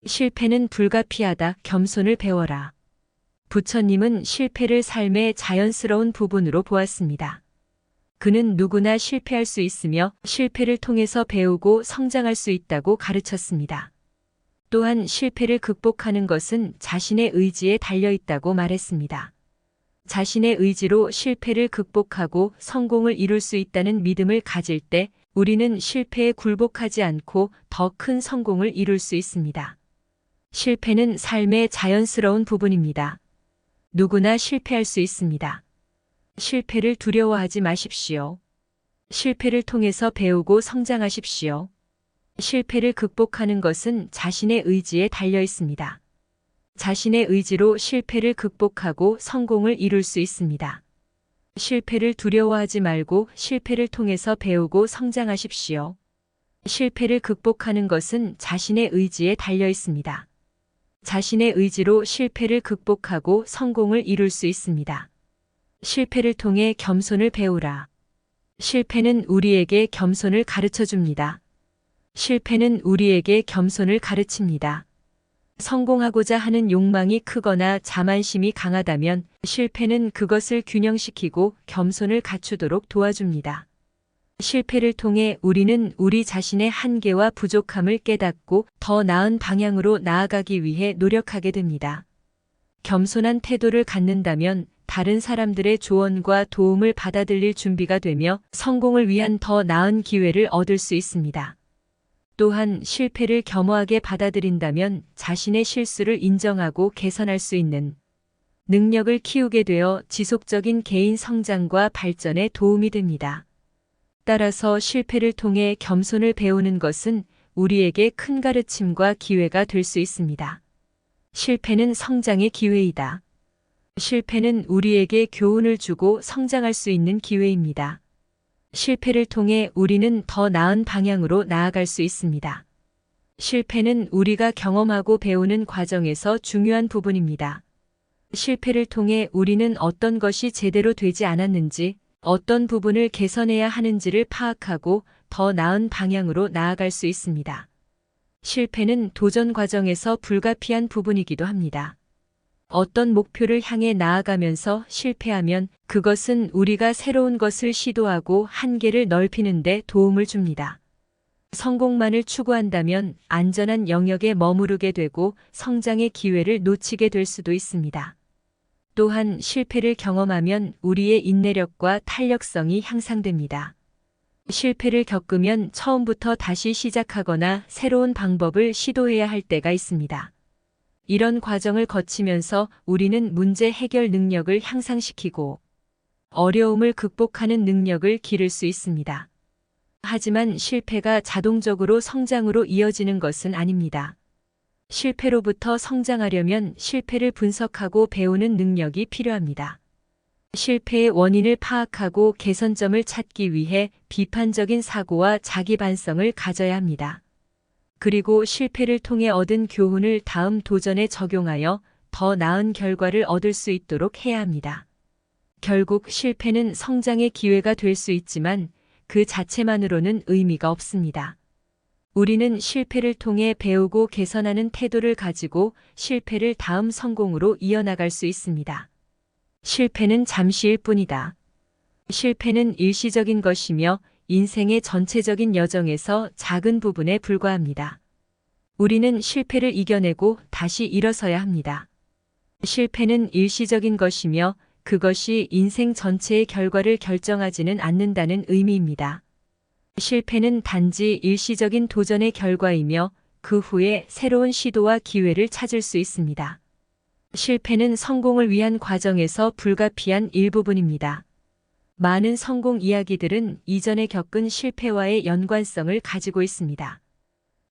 실패는 불가피하다. 겸손을 배워라. 부처님은 실패를 삶의 자연스러운 부분으로 보았습니다. 그는 누구나 실패할 수 있으며 실패를 통해서 배우고 성장할 수 있다고 가르쳤습니다. 또한 실패를 극복하는 것은 자신의 의지에 달려 있다고 말했습니다. 자신의 의지로 실패를 극복하고 성공을 이룰 수 있다는 믿음을 가질 때 우리는 실패에 굴복하지 않고 더 큰 성공을 이룰 수 있습니다. 실패는 삶의 자연스러운 부분입니다. 누구나 실패할 수 있습니다. 실패를 두려워하지 마십시오. 실패를 통해서 배우고 성장하십시오. 실패를 극복하는 것은 자신의 의지에 달려 있습니다. 자신의 의지로 실패를 극복하고 성공을 이룰 수 있습니다. 실패를 두려워하지 말고 실패를 통해서 배우고 성장하십시오. 실패를 극복하는 것은 자신의 의지에 달려 있습니다. 자신의 의지로 실패를 극복하고 성공을 이룰 수 있습니다. 실패를 통해 겸손을 배우라. 실패는 우리에게 겸손을 가르쳐 줍니다. 실패는 우리에게 겸손을 가르칩니다. 성공하고자 하는 욕망이 크거나 자만심이 강하다면 실패는 그것을 균형시키고 겸손을 갖추도록 도와줍니다. 실패를 통해 우리는 우리 자신의 한계와 부족함을 깨닫고 더 나은 방향으로 나아가기 위해 노력하게 됩니다. 겸손한 태도를 갖는다면 다른 사람들의 조언과 도움을 받아들일 준비가 되며 성공을 위한 더 나은 기회를 얻을 수 있습니다. 또한 실패를 겸허하게 받아들인다면 자신의 실수를 인정하고 개선할 수 있는 능력을 키우게 되어 지속적인 개인 성장과 발전에 도움이 됩니다. 따라서 실패를 통해 겸손을 배우는 것은 우리에게 큰 가르침과 기회가 될 수 있습니다. 실패는 성장의 기회이다. 실패는 우리에게 교훈을 주고 성장할 수 있는 기회입니다. 실패를 통해 우리는 더 나은 방향으로 나아갈 수 있습니다. 실패는 우리가 경험하고 배우는 과정에서 중요한 부분입니다. 실패를 통해 우리는 어떤 것이 제대로 되지 않았는지, 어떤 부분을 개선해야 하는지를 파악하고 더 나은 방향으로 나아갈 수 있습니다. 실패는 도전 과정에서 불가피한 부분이기도 합니다. 어떤 목표를 향해 나아가면서 실패하면 그것은 우리가 새로운 것을 시도하고 한계를 넓히는 데 도움을 줍니다. 성공만을 추구한다면 안전한 영역에 머무르게 되고 성장의 기회를 놓치게 될 수도 있습니다. 또한 실패를 경험하면 우리의 인내력과 탄력성이 향상됩니다. 실패를 겪으면 처음부터 다시 시작하거나 새로운 방법을 시도해야 할 때가 있습니다. 이런 과정을 거치면서 우리는 문제 해결 능력을 향상시키고 어려움을 극복하는 능력을 기를 수 있습니다. 하지만 실패가 자동적으로 성장으로 이어지는 것은 아닙니다. 실패로부터 성장하려면 실패를 분석하고 배우는 능력이 필요합니다. 실패의 원인을 파악하고 개선점을 찾기 위해 비판적인 사고와 자기 반성을 가져야 합니다. 그리고 실패를 통해 얻은 교훈을 다음 도전에 적용하여 더 나은 결과를 얻을 수 있도록 해야 합니다. 결국 실패는 성장의 기회가 될 수 있지만 그 자체만으로는 의미가 없습니다. 우리는 실패를 통해 배우고 개선하는 태도를 가지고 실패를 다음 성공으로 이어나갈 수 있습니다. 실패는 잠시일 뿐이다. 실패는 일시적인 것이며 인생의 전체적인 여정에서 작은 부분에 불과합니다. 우리는 실패를 이겨내고 다시 일어서야 합니다. 실패는 일시적인 것이며 그것이 인생 전체의 결과를 결정하지는 않는다는 의미입니다. 실패는 단지 일시적인 도전의 결과이며 그 후에 새로운 시도와 기회를 찾을 수 있습니다. 실패는 성공을 위한 과정에서 불가피한 일부분입니다. 많은 성공 이야기들은 이전에 겪은 실패와의 연관성을 가지고 있습니다.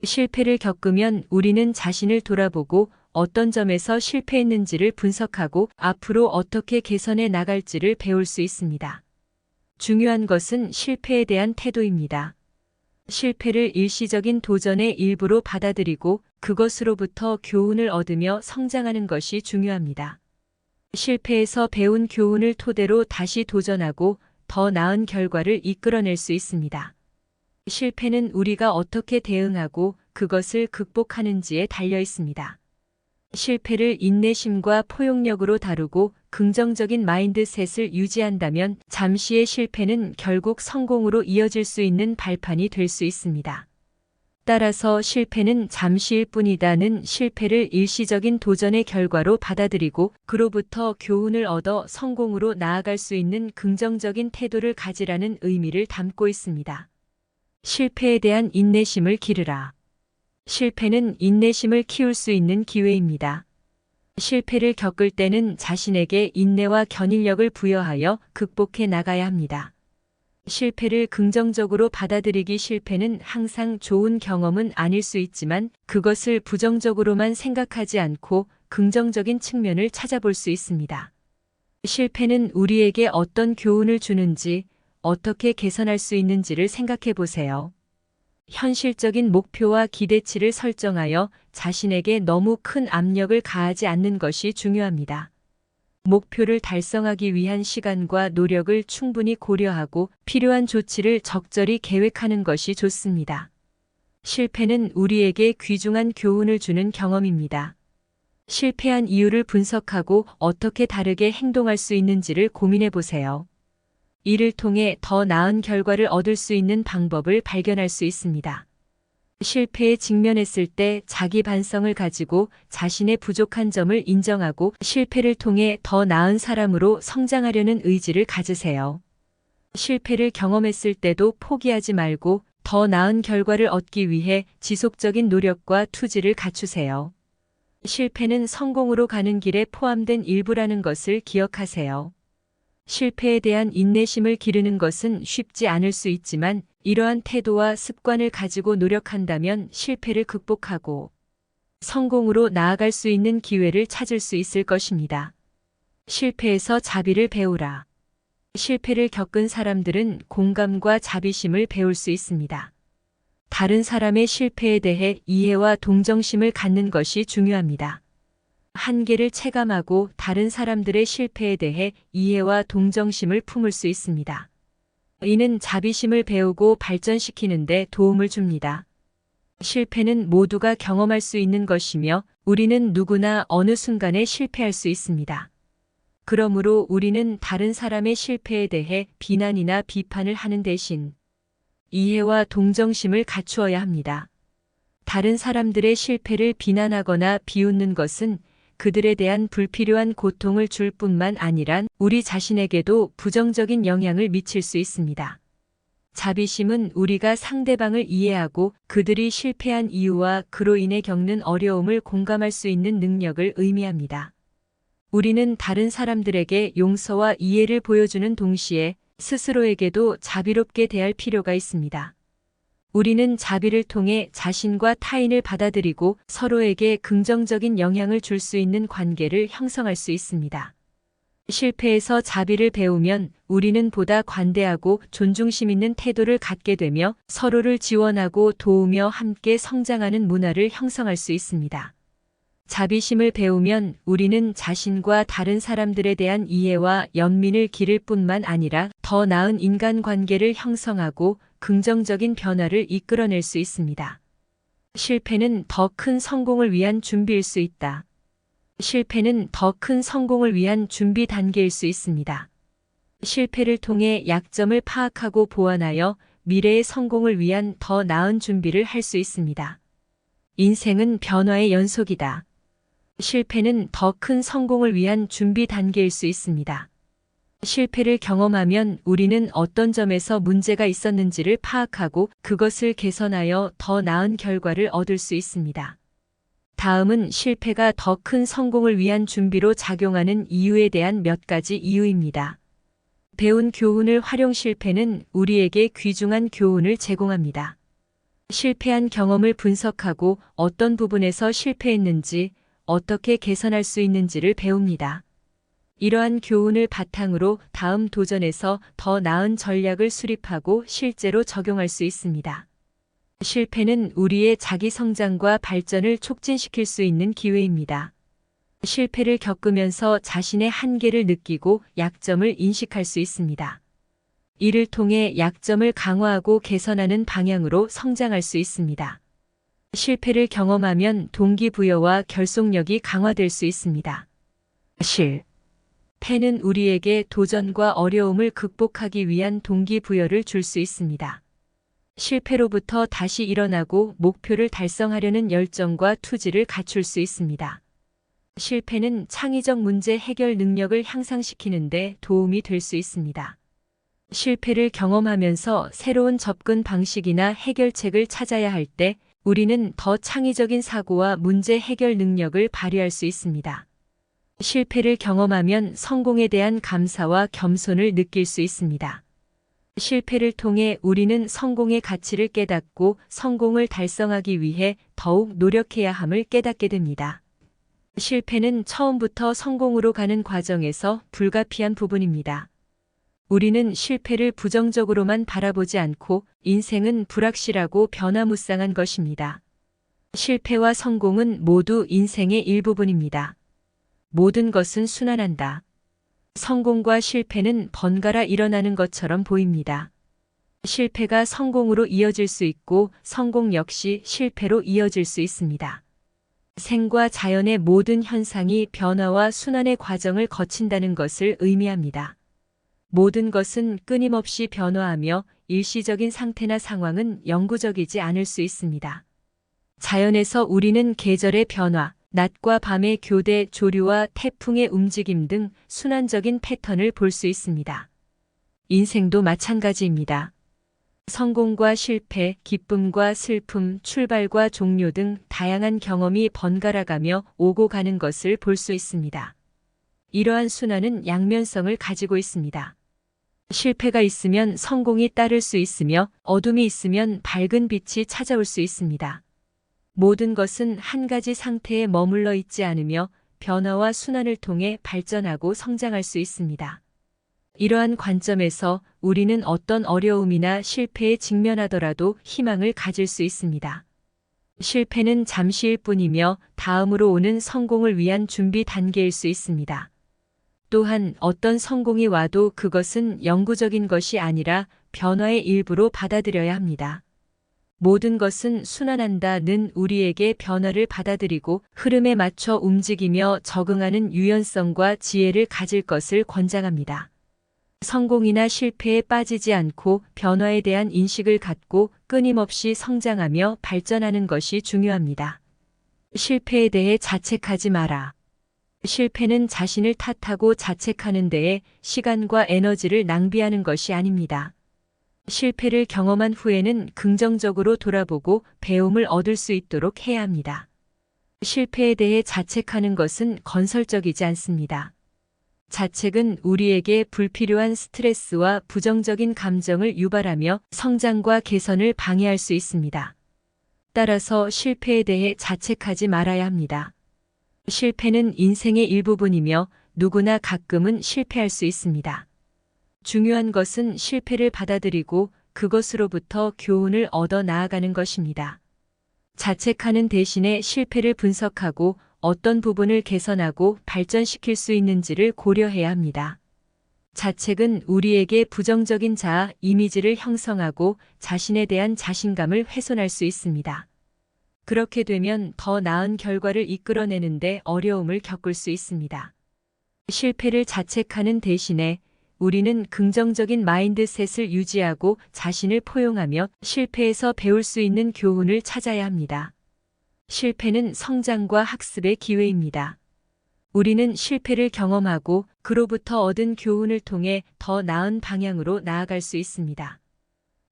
실패를 겪으면 우리는 자신을 돌아보고 어떤 점에서 실패했는지를 분석하고 앞으로 어떻게 개선해 나갈지를 배울 수 있습니다. 중요한 것은 실패에 대한 태도입니다. 실패를 일시적인 도전의 일부로 받아들이고 그것으로부터 교훈을 얻으며 성장하는 것이 중요합니다. 실패에서 배운 교훈을 토대로 다시 도전하고 더 나은 결과를 이끌어낼 수 있습니다. 실패는 우리가 어떻게 대응하고 그것을 극복하는지에 달려 있습니다. 실패를 인내심과 포용력으로 다루고 긍정적인 마인드셋을 유지한다면 잠시의 실패는 결국 성공으로 이어질 수 있는 발판이 될 수 있습니다. 따라서 실패는 잠시일 뿐이다는 실패를 일시적인 도전의 결과로 받아들이고 그로부터 교훈을 얻어 성공으로 나아갈 수 있는 긍정적인 태도를 가지라는 의미를 담고 있습니다. 실패에 대한 인내심을 기르라. 실패는 인내심을 키울 수 있는 기회입니다. 실패를 겪을 때는 자신에게 인내와 견인력을 부여하여 극복해 나가야 합니다. 실패를 긍정적으로 받아들이기 실패는 항상 좋은 경험은 아닐 수 있지만 그것을 부정적으로만 생각하지 않고 긍정적인 측면을 찾아볼 수 있습니다. 실패는 우리에게 어떤 교훈을 주는지, 어떻게 개선할 수 있는지를 생각해 보세요. 현실적인 목표와 기대치를 설정하여 자신에게 너무 큰 압력을 가하지 않는 것이 중요합니다. 목표를 달성하기 위한 시간과 노력을 충분히 고려하고 필요한 조치를 적절히 계획하는 것이 좋습니다. 실패는 우리에게 귀중한 교훈을 주는 경험입니다. 실패한 이유를 분석하고 어떻게 다르게 행동할 수 있는지를 고민해 보세요. 이를 통해 더 나은 결과를 얻을 수 있는 방법을 발견할 수 있습니다. 실패에 직면했을 때 자기 반성을 가지고 자신의 부족한 점을 인정하고 실패를 통해 더 나은 사람으로 성장하려는 의지를 가지세요. 실패를 경험했을 때도 포기하지 말고 더 나은 결과를 얻기 위해 지속적인 노력과 투지를 갖추세요. 실패는 성공으로 가는 길에 포함된 일부라는 것을 기억하세요. 실패에 대한 인내심을 기르는 것은 쉽지 않을 수 있지만 이러한 태도와 습관을 가지고 노력한다면 실패를 극복하고 성공으로 나아갈 수 있는 기회를 찾을 수 있을 것입니다. 실패에서 자비를 배우라. 실패를 겪은 사람들은 공감과 자비심을 배울 수 있습니다. 다른 사람의 실패에 대해 이해와 동정심을 갖는 것이 중요합니다. 한계를 체감하고 다른 사람들의 실패에 대해 이해와 동정심을 품을 수 있습니다. 이는 자비심을 배우고 발전시키는 데 도움을 줍니다. 실패는 모두가 경험할 수 있는 것이며 우리는 누구나 어느 순간에 실패할 수 있습니다. 그러므로 우리는 다른 사람의 실패에 대해 비난이나 비판을 하는 대신 이해와 동정심을 갖추어야 합니다. 다른 사람들의 실패를 비난하거나 비웃는 것은 그들에 대한 불필요한 고통을 줄 뿐만 아니라 우리 자신에게도 부정적인 영향을 미칠 수 있습니다. 자비심은 우리가 상대방을 이해하고 그들이 실패한 이유와 그로 인해 겪는 어려움을 공감할 수 있는 능력을 의미합니다. 우리는 다른 사람들에게 용서와 이해를 보여주는 동시에 스스로에게도 자비롭게 대할 필요가 있습니다. 우리는 자비를 통해 자신과 타인을 받아들이고 서로에게 긍정적인 영향을 줄 수 있는 관계를 형성할 수 있습니다. 실패에서 자비를 배우면 우리는 보다 관대하고 존중심 있는 태도를 갖게 되며 서로를 지원하고 도우며 함께 성장하는 문화를 형성할 수 있습니다. 자비심을 배우면 우리는 자신과 다른 사람들에 대한 이해와 연민을 기를 뿐만 아니라 더 나은 인간관계를 형성하고 긍정적인 변화를 이끌어낼 수 있습니다. 실패는 더 큰 성공을 위한 준비일 수 있다. 실패는 더 큰 성공을 위한 준비 단계일 수 있습니다. 실패를 통해 약점을 파악하고 보완하여 미래의 성공을 위한 더 나은 준비를 할 수 있습니다. 인생은 변화의 연속이다. 실패는 더 큰 성공을 위한 준비 단계일 수 있습니다. 실패를 경험하면 우리는 어떤 점에서 문제가 있었는지를 파악하고 그것을 개선하여 더 나은 결과를 얻을 수 있습니다. 다음은 실패가 더 큰 성공을 위한 준비로 작용하는 이유에 대한 몇 가지 이유입니다. 배운 교훈을 활용. 실패는 우리에게 귀중한 교훈을 제공합니다. 실패한 경험을 분석하고 어떤 부분에서 실패했는지, 어떻게 개선할 수 있는지를 배웁니다. 이러한 교훈을 바탕으로 다음 도전에서 더 나은 전략을 수립하고 실제로 적용할 수 있습니다. 실패는 우리의 자기 성장과 발전을 촉진시킬 수 있는 기회입니다. 실패를 겪으면서 자신의 한계를 느끼고 약점을 인식할 수 있습니다. 이를 통해 약점을 강화하고 개선하는 방향으로 성장할 수 있습니다. 실패를 경험하면 동기부여와 결속력이 강화될 수 있습니다. 실패는 우리에게 도전과 어려움을 극복하기 위한 동기부여를 줄 수 있습니다. 실패로부터 다시 일어나고 목표를 달성하려는 열정과 투지를 갖출 수 있습니다. 실패는 창의적 문제 해결 능력을 향상시키는 데 도움이 될 수 있습니다. 실패를 경험하면서 새로운 접근 방식이나 해결책을 찾아야 할 때 우리는 더 창의적인 사고와 문제 해결 능력을 발휘할 수 있습니다. 실패를 경험하면 성공에 대한 감사와 겸손을 느낄 수 있습니다. 실패를 통해 우리는 성공의 가치를 깨닫고 성공을 달성하기 위해 더욱 노력해야 함을 깨닫게 됩니다. 실패는 처음부터 성공으로 가는 과정에서 불가피한 부분입니다. 우리는 실패를 부정적으로만 바라보지 않고 인생은 불확실하고 변화무쌍한 것입니다. 실패와 성공은 모두 인생의 일부분입니다. 모든 것은 순환한다. 성공과 실패는 번갈아 일어나는 것처럼 보입니다. 실패가 성공으로 이어질 수 있고 성공 역시 실패로 이어질 수 있습니다. 생과 자연의 모든 현상이 변화와 순환의 과정을 거친다는 것을 의미합니다. 모든 것은 끊임없이 변화하며 일시적인 상태나 상황은 영구적이지 않을 수 있습니다. 자연에서 우리는 계절의 변화, 낮과 밤의 교대, 조류와 태풍의 움직임 등 순환적인 패턴을 볼 수 있습니다. 인생도 마찬가지입니다. 성공과 실패, 기쁨과 슬픔, 출발과 종료 등 다양한 경험이 번갈아가며 오고 가는 것을 볼 수 있습니다. 이러한 순환은 양면성을 가지고 있습니다. 실패가 있으면 성공이 따를 수 있으며 어둠이 있으면 밝은 빛이 찾아올 수 있습니다. 모든 것은 한 가지 상태에 머물러 있지 않으며 변화와 순환을 통해 발전하고 성장할 수 있습니다. 이러한 관점에서 우리는 어떤 어려움이나 실패에 직면하더라도 희망을 가질 수 있습니다. 실패는 잠시일 뿐이며 다음으로 오는 성공을 위한 준비 단계일 수 있습니다. 또한 어떤 성공이 와도 그것은 영구적인 것이 아니라 변화의 일부로 받아들여야 합니다. 모든 것은 순환한다는 우리에게 변화를 받아들이고 흐름에 맞춰 움직이며 적응하는 유연성과 지혜를 가질 것을 권장합니다. 성공이나 실패에 빠지지 않고 변화에 대한 인식을 갖고 끊임없이 성장하며 발전하는 것이 중요합니다. 실패에 대해 자책하지 마라. 실패는 자신을 탓하고 자책하는 데에 시간과 에너지를 낭비하는 것이 아닙니다. 실패를 경험한 후에는 긍정적으로 돌아보고 배움을 얻을 수 있도록 해야 합니다. 실패에 대해 자책하는 것은 건설적이지 않습니다. 자책은 우리에게 불필요한 스트레스와 부정적인 감정을 유발하며 성장과 개선을 방해할 수 있습니다. 따라서 실패에 대해 자책하지 말아야 합니다. 실패는 인생의 일부분이며 누구나 가끔은 실패할 수 있습니다. 중요한 것은 실패를 받아들이고 그것으로부터 교훈을 얻어 나아가는 것입니다. 자책하는 대신에 실패를 분석하고 어떤 부분을 개선하고 발전시킬 수 있는지를 고려해야 합니다. 자책은 우리에게 부정적인 자아 이미지를 형성하고 자신에 대한 자신감을 훼손할 수 있습니다. 그렇게 되면 더 나은 결과를 이끌어내는데 어려움을 겪을 수 있습니다. 실패를 자책하는 대신에 우리는 긍정적인 마인드셋을 유지하고 자신을 포용하며 실패에서 배울 수 있는 교훈을 찾아야 합니다. 실패는 성장과 학습의 기회입니다. 우리는 실패를 경험하고 그로부터 얻은 교훈을 통해 더 나은 방향으로 나아갈 수 있습니다.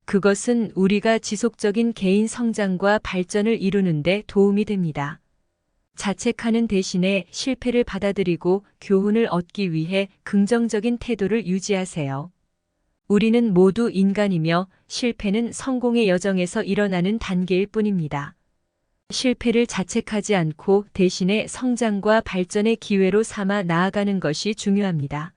그것은 우리가 지속적인 개인 성장과 발전을 이루는 데 도움이 됩니다. 자책하는 대신에 실패를 받아들이고 교훈을 얻기 위해 긍정적인 태도를 유지하세요. 우리는 모두 인간이며 실패는 성공의 여정에서 일어나는 단계일 뿐입니다. 실패를 자책하지 않고 대신에 성장과 발전의 기회로 삼아 나아가는 것이 중요합니다.